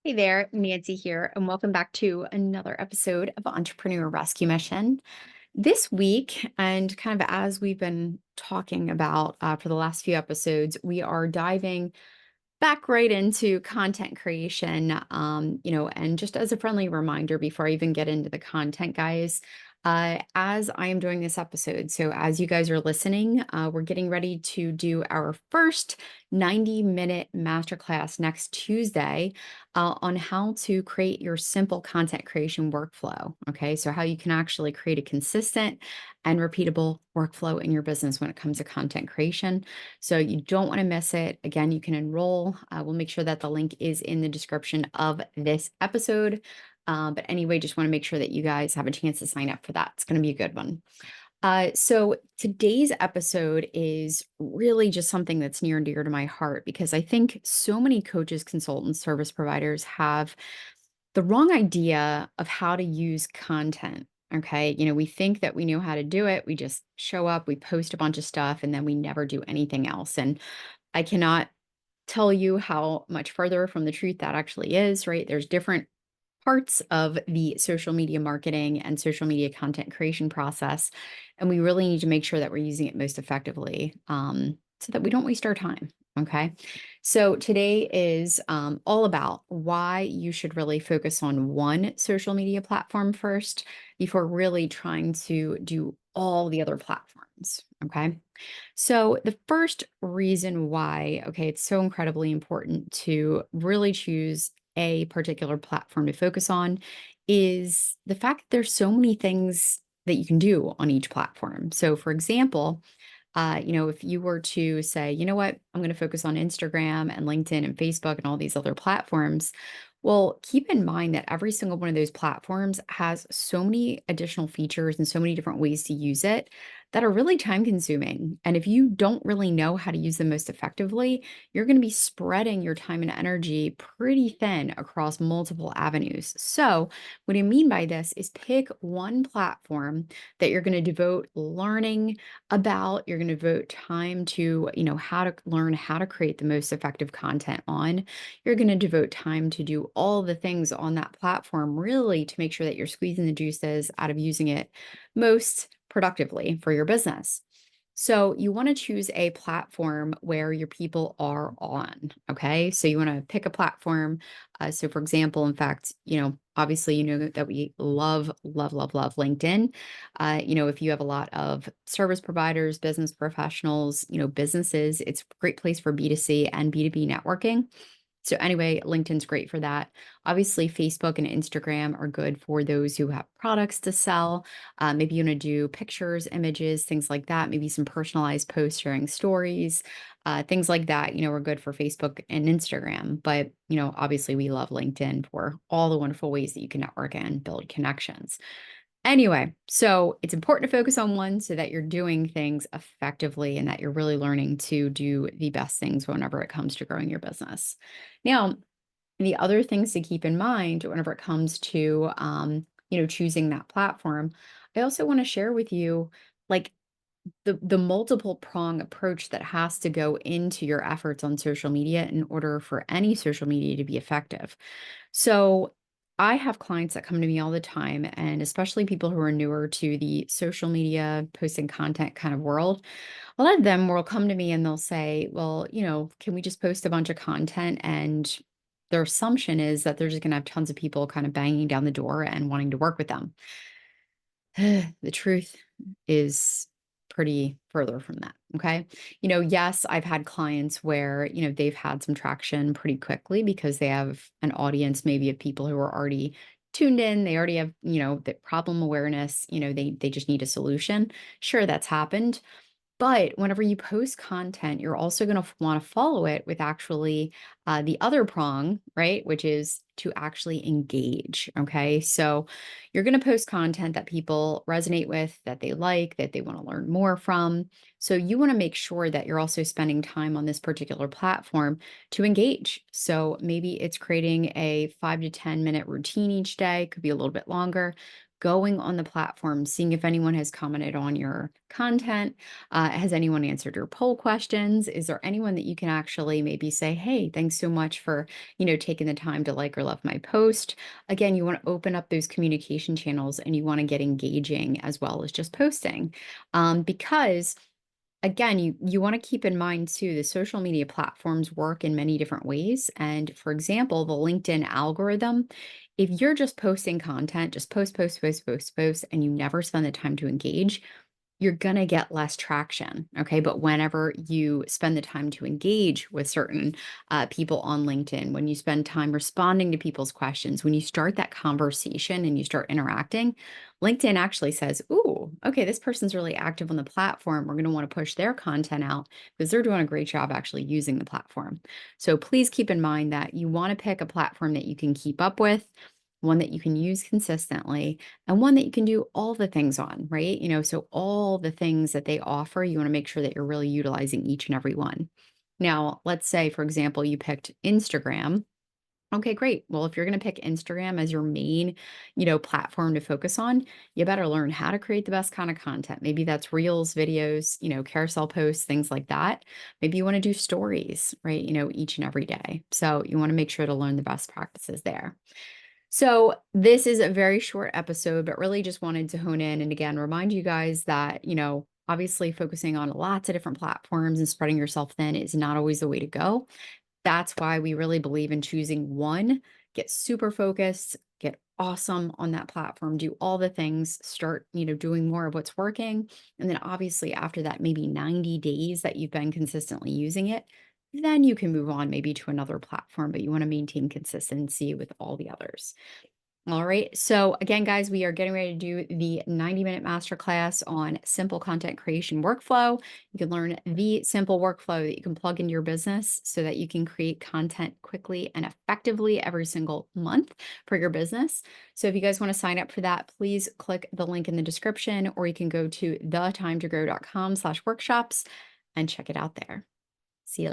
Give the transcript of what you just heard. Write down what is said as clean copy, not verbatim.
Hey there, Nancy here, and welcome back to another episode of Entrepreneur Rescue Mission. This week, and kind of as we've been talking about for the last few episodes, we are diving back right into content creation. And just as a friendly reminder before I even get into the content, guys, as I am doing this episode, so as you guys are listening, we're getting ready to do our first 90-minute masterclass next Tuesday on how to create your simple content creation workflow. Okay, so how you can actually create a consistent and repeatable workflow in your business when it comes to content creation. So you don't want to miss it. Again, you can enroll. We'll make sure that the link is in the description of this episode. But anyway, just want to make sure that you guys have a chance to sign up for that. It's going to be a good one. So today's episode is really just something that's near and dear to my heart because I think so many coaches, consultants, service providers have the wrong idea of how to use content. Okay. We think that we know how to do it. We just show up, we post a bunch of stuff, and then we never do anything else. And I cannot tell you how much further from the truth that actually is, right? There's different parts of the social media marketing and social media content creation process. And we really need to make sure that we're using it most effectively so that we don't waste our time. Okay. So today is all about why you should really focus on one social media platform first before really trying to do all the other platforms. Okay. So, the first reason why, okay, it's so incredibly important to really choose a particular platform to focus on is the fact that there's so many things that you can do on each platform. So, for example, if you were to say, you know what, I'm going to focus on Instagram and LinkedIn and Facebook and all these other platforms. Well, keep in mind that every single one of those platforms has so many additional features and so many different ways to use it that are really time consuming. And if you don't really know how to use them most effectively, you're going to be spreading your time and energy pretty thin across multiple avenues. So, what I mean by this is pick one platform that you're going to devote learning about, you're going to devote time to, how to learn how to create the most effective content on. You're going to devote time to do all the things on that platform, really to make sure that you're squeezing the juices out of using it most productively for your business. So you want to choose a platform where your people are on. Okay. So you want to pick a platform. So for example, in fact, obviously, that we love, love, love, love LinkedIn. If you have a lot of service providers, business professionals, businesses, it's a great place for B2C and B2B networking. So anyway, LinkedIn's great for that. Obviously, Facebook and Instagram are good for those who have products to sell. Maybe you want to do pictures, images, things like that. Maybe some personalized posts, sharing stories, things like that. Are good for Facebook and Instagram. But obviously, we love LinkedIn for all the wonderful ways that you can network and build connections. Anyway, so it's important to focus on one so that you're doing things effectively and that you're really learning to do the best things whenever it comes to growing your business. Now, the other things to keep in mind whenever it comes to, choosing that platform, I also want to share with you, like the multiple prong approach that has to go into your efforts on social media in order for any social media to be effective. So I have clients that come to me all the time, and especially people who are newer to the social media posting content kind of world. A lot of them will come to me and they'll say, well, can we just post a bunch of content? And their assumption is that they're just going to have tons of people kind of banging down the door and wanting to work with them. The truth is pretty further from that. Okay. Yes, I've had clients where, they've had some traction pretty quickly because they have an audience maybe of people who are already tuned in. They already have, the problem awareness, they just need a solution. Sure, that's happened. But whenever you post content, you're also going to want to follow it with actually the other prong, right? Which is to actually engage. Okay. So you're going to post content that people resonate with, that they like, that they want to learn more from. So you want to make sure that you're also spending time on this particular platform to engage. So maybe it's creating a 5 to 10 minute routine each day, could be a little bit longer. going on the platform, seeing if anyone has commented on your content. Has anyone answered your poll questions? Is there anyone that you can actually maybe say, hey, thanks so much for, taking the time to like or love my post? Again, you want to open up those communication channels and you want to get engaging as well as just posting. Because again, you want to keep in mind too, the social media platforms work in many different ways. And for example, the LinkedIn algorithm, if you're just posting content, just post, post, post, post, post, and you never spend the time to engage, you're going to get less traction. Okay. But whenever you spend the time to engage with certain people on LinkedIn, when you spend time responding to people's questions, when you start that conversation and you start interacting, LinkedIn actually says, ooh, okay, this person's really active on the platform. We're going to want to push their content out because they're doing a great job actually using the platform. So please keep in mind that you want to pick a platform that you can keep up with, one that you can use consistently, and one that you can do all the things on, right? So all the things that they offer, you want to make sure that you're really utilizing each and every one. Now, let's say, for example, you picked Instagram. Okay, great. Well, if you're going to pick Instagram as your main, platform to focus on, you better learn how to create the best kind of content. Maybe that's reels, videos, carousel posts, things like that. Maybe you want to do stories, right? Each and every day. So you want to make sure to learn the best practices there. So this is a very short episode, but really just wanted to hone in and again remind you guys that, obviously focusing on lots of different platforms and spreading yourself thin is not always the way to go. That's why we really believe in choosing one, get super focused, get awesome on that platform, do all the things, start, doing more of what's working. And then obviously after that, maybe 90 days that you've been consistently using it, then you can move on maybe to another platform, but you want to maintain consistency with all the others. All right. So again, guys, we are getting ready to do the 90-minute masterclass on simple content creation workflow. You can learn the simple workflow that you can plug into your business so that you can create content quickly and effectively every single month for your business. So if you guys want to sign up for that, please click the link in the description, or you can go to thetimetogrowcom/workshops and check it out there. See you later.